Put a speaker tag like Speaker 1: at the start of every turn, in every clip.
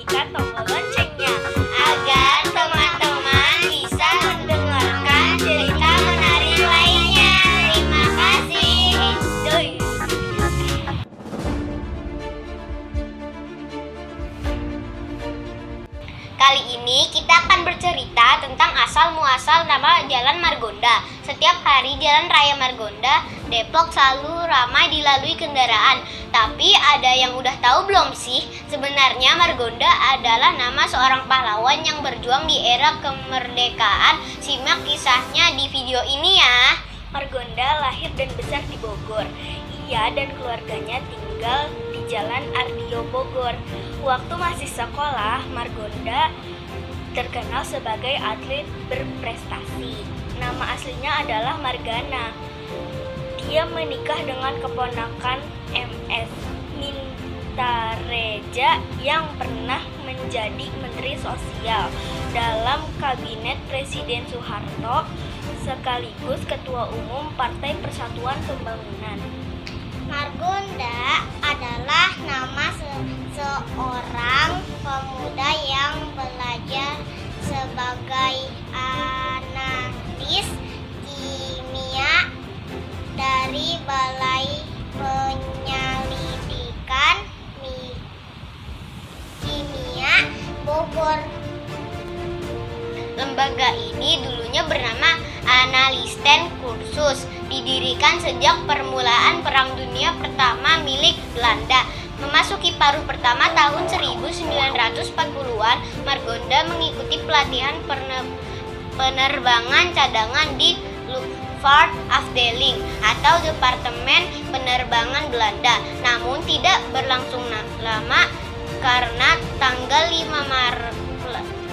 Speaker 1: aktifkan tombol loncengnya agar teman-teman bisa mendengarkan cerita menarik lainnya. Terima kasih. Enjoy. Kali ini kita akan bercerita tentang asal-muasal nama Jalan Margonda. Setiap hari Jalan Raya Margonda, Depok selalu ramai dilalui kendaraan. Tapi ada yang udah tahu belum sih? Sebenarnya Margonda adalah nama seorang pahlawan yang berjuang di era kemerdekaan. Simak kisahnya di video ini ya. Margonda lahir dan besar di Bogor. Ia dan keluarganya tinggal di Jalan Ardio Bogor. Waktu masih sekolah, Margonda terkenal sebagai atlet berprestasi. Nama aslinya adalah Margana. Dia menikah dengan keponakan MS Mintareja yang pernah menjadi Menteri Sosial dalam Kabinet Presiden Soeharto sekaligus Ketua Umum Partai Persatuan Pembangunan.
Speaker 2: Margonda adalah nama seorang pemuda yang belajar sebagai analis kimia dari Balai Penyelidikan Kimia Bogor. Lembaga ini dulunya bernama Analisten Kursus, didirikan sejak permulaan Perang Dunia Pertama milik Belanda. Memasuki paruh pertama tahun 1940-an, Margonda mengikuti pelatihan penerbangan cadangan di Luftvaartafdeling atau Departemen Penerbangan Belanda. Namun tidak berlangsung lama karena tanggal 5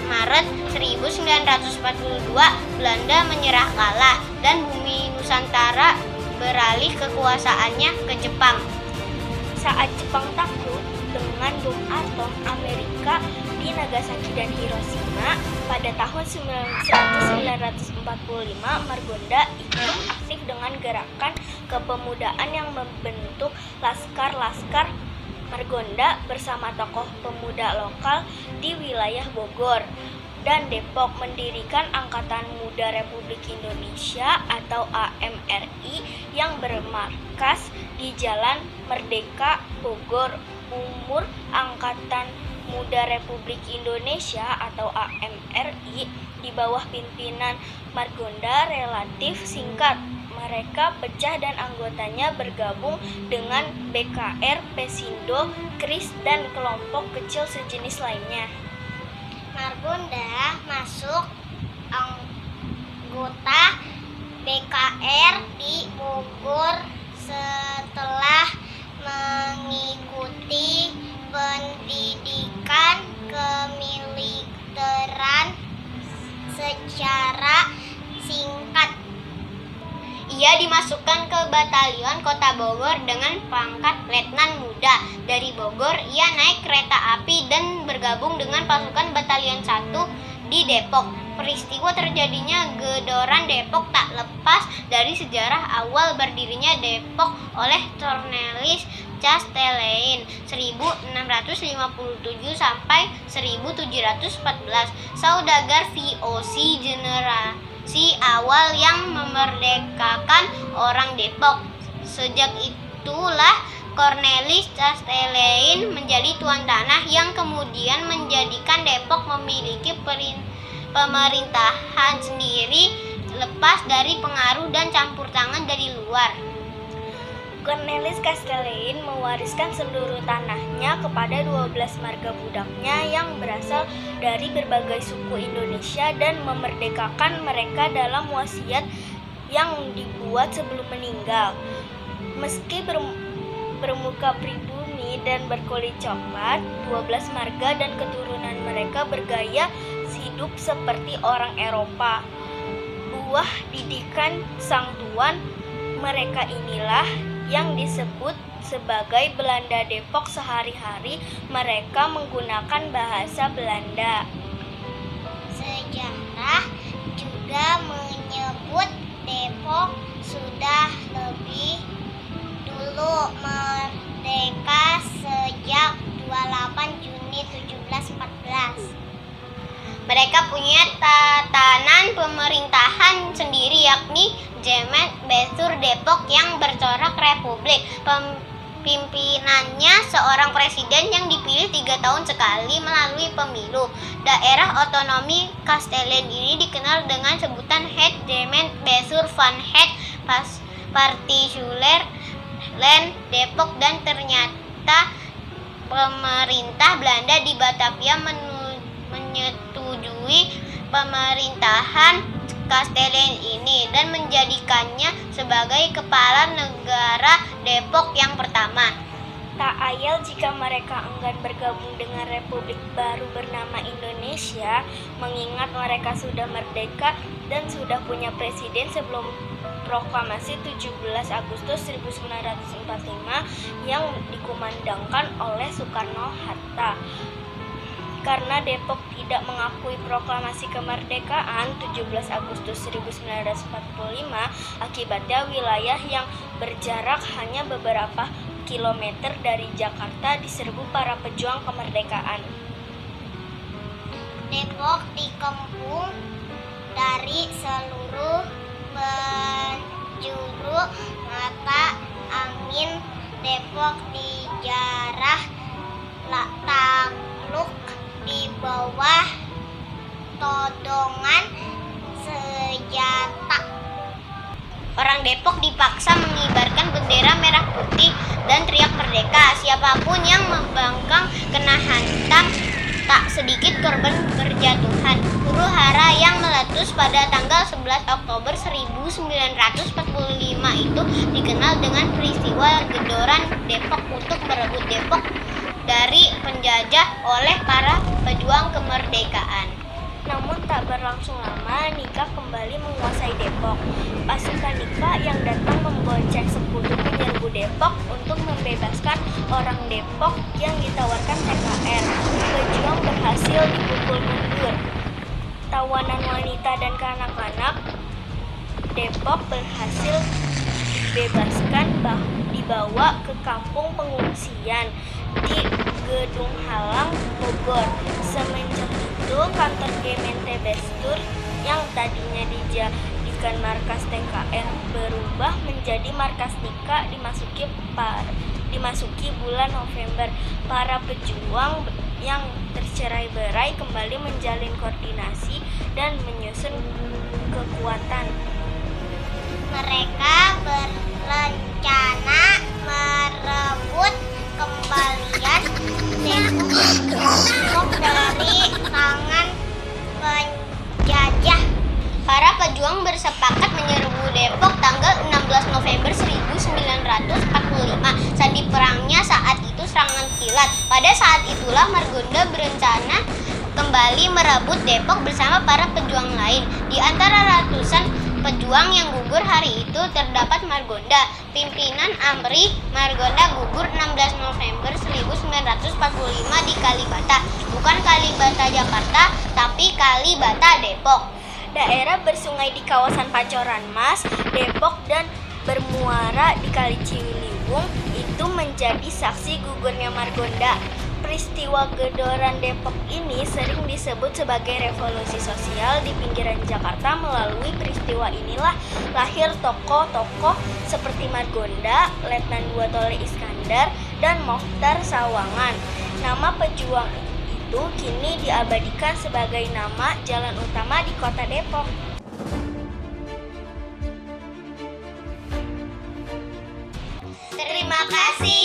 Speaker 2: Maret 1942 Belanda menyerah kalah dan bumi Nusantara beralih kekuasaannya ke Jepang. Saat Jepang takluk dengan bom atom Amerika di Nagasaki dan Hiroshima pada tahun 1945, Margonda ikut aktif dengan gerakan kepemudaan yang membentuk Laskar-Laskar Margonda bersama tokoh pemuda lokal di wilayah Bogor dan Depok, mendirikan Angkatan Muda Republik Indonesia atau AMRI yang bermarkas di Jalan Merdeka Bogor. Umur Angkatan Muda Republik Indonesia atau AMRI di bawah pimpinan Margonda relatif singkat. Mereka pecah dan anggotanya bergabung dengan BKR, Pesindo, KRIS, dan kelompok kecil sejenis lainnya. Margonda masuk anggota BKR di Bogor setelah mengikuti pendidikan kemiliteran secara singkat. Ia dimasukkan ke Batalion Kota Bogor dengan pangkat Letnan Muda. Dari Bogor, ia naik kereta api dan bergabung dengan pasukan Batalion 1 di Depok. Peristiwa terjadinya Gedoran Depok tak lepas dari sejarah awal berdirinya Depok oleh Cornelis Castellane 1657 sampai 1714. Saudagar VOC generasi awal yang memerdekakan orang Depok. Sejak itulah Cornelis Castellane menjadi tuan tanah yang kemudian menjadikan Depok memiliki pemerintahan sendiri lepas dari pengaruh dan campur tangan dari luar. Cornelis Castellane mewariskan seluruh tanahnya kepada 12 marga budaknya yang berasal dari berbagai suku Indonesia dan memerdekakan mereka dalam wasiat yang dibuat sebelum meninggal. Meski bermuka pribumi dan berkulit coklat, 12 marga dan keturunan mereka bergaya hidup seperti orang Eropa. Buah didikan sang tuan mereka inilah yang disebut sebagai Belanda Depok. Sehari-hari mereka menggunakan bahasa Belanda. Sejarah juga menyebut Depok sudah lebih dulu merdeka sejak 28 Juni
Speaker 1: 1914. Mereka punya tatanan pemerintahan sendiri, yakni Jemet Besur Depok yang bercorak republik. Pimpinannya seorang presiden yang dipilih 3 tahun sekali melalui pemilu. Daerah otonomi Kastelen ini dikenal dengan sebutan Het Jemet Besur van Het Partikuler Land Depok, dan ternyata pemerintah Belanda di Batavia menyetujui pemerintahan Kastelen ini dan menjadikannya sebagai kepala negara Depok yang pertama.
Speaker 2: Tak ayal jika mereka enggan bergabung dengan Republik baru bernama Indonesia, mengingat mereka sudah merdeka dan sudah punya presiden sebelum proklamasi 17 Agustus 1945 yang dikumandangkan oleh Soekarno-Hatta. Karena Depok tidak mengakui proklamasi kemerdekaan 17 Agustus 1945, akibatnya wilayah yang berjarak hanya beberapa kilometer dari Jakarta diserbu para pejuang kemerdekaan.
Speaker 1: Depok dikepung dari seluruh penjuru mata angin. Depok dijarah takluk di bawah todongan senjata. Orang Depok dipaksa mengibarkan bendera merah putih dan teriak merdeka. Siapapun yang membangkang kena hantam, tak sedikit korban berjatuhan. Huru-hara yang meletus pada tanggal 11 Oktober 1945 itu dikenal dengan peristiwa Gedoran Depok untuk merebut Depok dari penjajah oleh para pejuang kemerdekaan.
Speaker 2: Namun tak berlangsung lama, Nika kembali menguasai Depok. Pasukan Nika yang datang membonceng sekutu menyerbu Depok untuk membebaskan orang Depok yang ditawarkan TKR. Pejuang berhasil dipukul mundur. Tawanan wanita dan kanak-kanak Depok berhasil dibebaskan, dibawa ke kampung pengungsian di Gedung Halang, Bogor. Semenjak itu, kantor Gemeente Bestur yang tadinya dijadikan markas TKR berubah menjadi markas Nika. Dimasuki bulan November, para pejuang yang tercerai-berai kembali menjalin koordinasi dan menyusun kekuatan.
Speaker 1: Mereka berencana merebut kembalian Depok dari tangan penjajah. Para pejuang bersepakat menyerbu Depok tanggal 16 November 1945. Sandi perangnya saat itu serangan kilat. Pada saat itulah Margonda berencana kembali merebut Depok bersama para pejuang lain. Di antara ratusan pejuang yang gugur hari itu terdapat Margonda. Pimpinan Amri Margonda gugur 16 November 1945 di Kalibata. Bukan Kalibata Jakarta, tapi Kalibata Depok.
Speaker 2: Daerah bersungai di kawasan Pancoran Mas, Depok dan bermuara di Kali Ciliwung itu menjadi saksi gugurnya Margonda. Peristiwa Gedoran Depok ini sering disebut sebagai revolusi sosial di pinggiran Jakarta. Melalui peristiwa inilah lahir tokoh-tokoh seperti Margonda, Letnan II Tole Iskandar, dan Mokhtar Sawangan. Nama pejuang itu kini diabadikan sebagai nama jalan utama di kota Depok.
Speaker 1: Terima kasih.